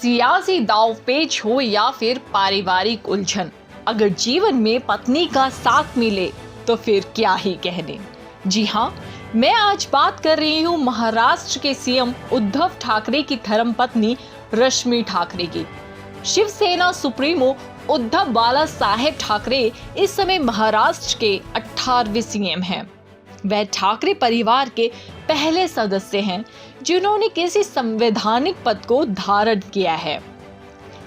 सियासी दांवपेच हो या फिर पारिवारिक उलझन, अगर जीवन में पत्नी का साथ मिले तो फिर क्या ही कहने। जी हाँ, मैं आज बात कर रही हूँ महाराष्ट्र के सीएम उद्धव ठाकरे की धर्मपत्नी रश्मि ठाकरे की। शिवसेना सुप्रीमो उद्धव बाला साहेब ठाकरे इस समय महाराष्ट्र के 18वें सीएम हैं। वह ठाकरे परिवार के पहले सदस्य हैं जिन्होंने किसी संवैधानिक पद को धारण किया है।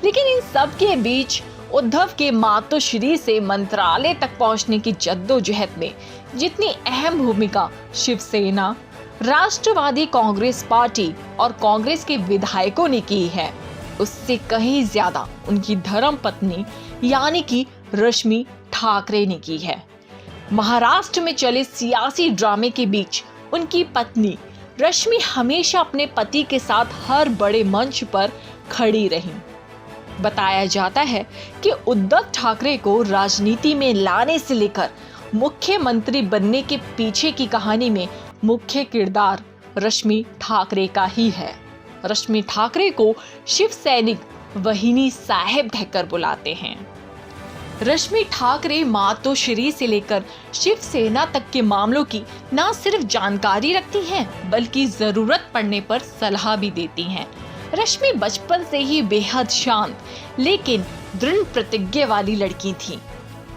लेकिन इन सब के बीच उद्धव के मातोश्री से मंत्रालय तक पहुंचने की जद्दोजहद में जितनी अहम भूमिका शिवसेना, राष्ट्रवादी कांग्रेस पार्टी और कांग्रेस के विधायकों ने की है, उससे कहीं ज्यादा उनकी धर्मपत्नी यानी कि रश्मि ठाकरे ने की है। महाराष्ट्र में चले सियासी ड्रामे के बीच उनकी पत्नी रश्मि हमेशा अपने पति के साथ हर बड़े मंच पर खड़ी रहीं। बताया जाता है कि उद्धव ठाकरे को राजनीति में लाने से लेकर मुख्यमंत्री बनने के पीछे की कहानी में मुख्य किरदार रश्मि ठाकरे का ही है। रश्मि ठाकरे को शिव सैनिक वहिनी साहेब कहकर बुलाते हैं। रश्मि ठाकरे मातोश्री से लेकर शिवसेना तक के मामलों की न सिर्फ जानकारी रखती हैं, बल्कि जरूरत पड़ने पर सलाह भी देती हैं। रश्मि बचपन से ही बेहद शांत लेकिन दृढ़ प्रतिज्ञा वाली लड़की थी।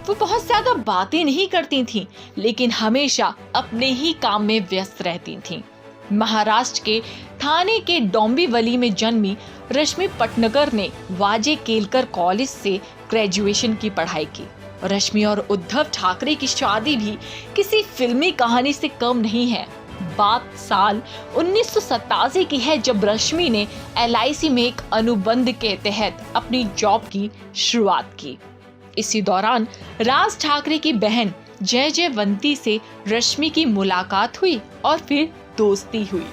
वो बहुत ज्यादा बातें नहीं करती थीं, लेकिन हमेशा अपने ही काम में व्यस्त रहती थीं। महाराष्ट्र के थाने के डोंबिवली में जन्मी रश्मि पटनगर ने वाजे केलकर कॉलेज से ग्रेजुएशन की पढ़ाई की। रश्मि और उद्धव ठाकरे की शादी भी किसी फिल्मी कहानी से कम नहीं है। बात साल 1987 की है जब रश्मि ने LIC में एक अनुबंध के तहत अपनी जॉब की शुरुआत की। इसी दौरान राज ठाकरे की बहन जयवंती से रश्मि की मुलाकात हुई और फिर दोस्ती हुई।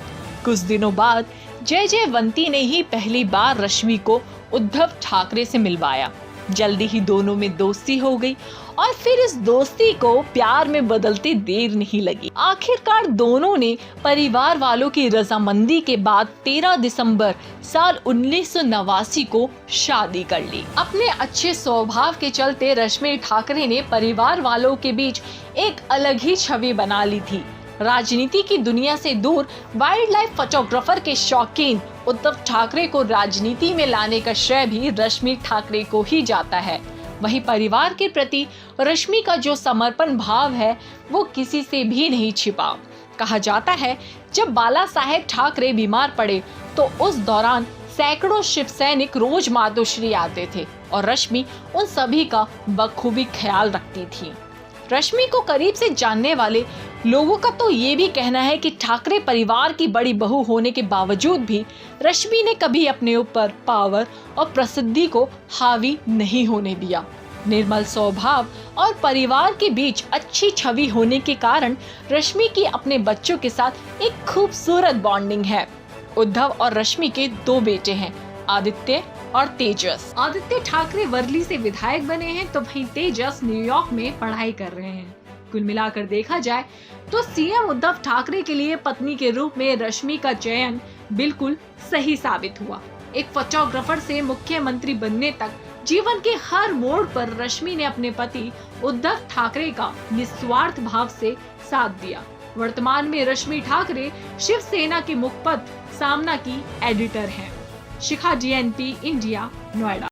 कुछ दिनों बाद जयवंती ने ही पहली बार रश्मि को उद्धव ठाकरे से मिलवाया। जल्दी ही दोनों में दोस्ती हो गई और फिर इस दोस्ती को प्यार में बदलते देर नहीं लगी। आखिरकार दोनों ने परिवार वालों की रजामंदी के बाद 13 दिसंबर साल 1989 को शादी कर ली। अपने अच्छे स्वभाव के चलते रश्मि ठाकरे ने परिवार वालों के बीच एक अलग ही छवि बना ली थी। राजनीति की दुनिया से दूर वाइल्ड लाइफ फोटोग्राफर के शौकीन उद्धव ठाकरे को राजनीति में लाने का श्रेय भी रश्मि ठाकरे को ही जाता है। वहीं परिवार के प्रति रश्मि का जो समर्पण भाव है वो किसी से भी नहीं छिपा। कहा जाता है जब बाला साहेब ठाकरे बीमार पड़े तो उस दौरान सैकड़ों शिव सैनिक रोज मातोश्री आते थे और रश्मि उन सभी का बखूबी ख्याल रखती थी। रश्मि को करीब से जानने वाले लोगों का तो ये भी कहना है कि ठाकरे परिवार की बड़ी बहू होने के बावजूद भी रश्मि ने कभी अपने ऊपर पावर और प्रसिद्धि को हावी नहीं होने दिया। निर्मल स्वभाव और परिवार के बीच अच्छी छवि होने के कारण रश्मि की अपने बच्चों के साथ एक खूबसूरत बॉन्डिंग है। उद्धव और रश्मि के 2 बेटे हैं, आदित्य और तेजस। आदित्य ठाकरे वर्ली से विधायक बने हैं तो वहीं तेजस न्यूयॉर्क में पढ़ाई कर रहे हैं। कुल मिलाकर देखा जाए तो सीएम उद्धव ठाकरे के लिए पत्नी के रूप में रश्मि का चयन बिल्कुल सही साबित हुआ। एक फोटोग्राफर से मुख्यमंत्री बनने तक जीवन के हर मोड़ पर रश्मि ने अपने पति उद्धव ठाकरे का निस्वार्थ भाव से साथ दिया। वर्तमान में रश्मि ठाकरे शिवसेना के मुखपत्र सामना की एडिटर हैं। शिखा DNP इंडिया, नोएडा।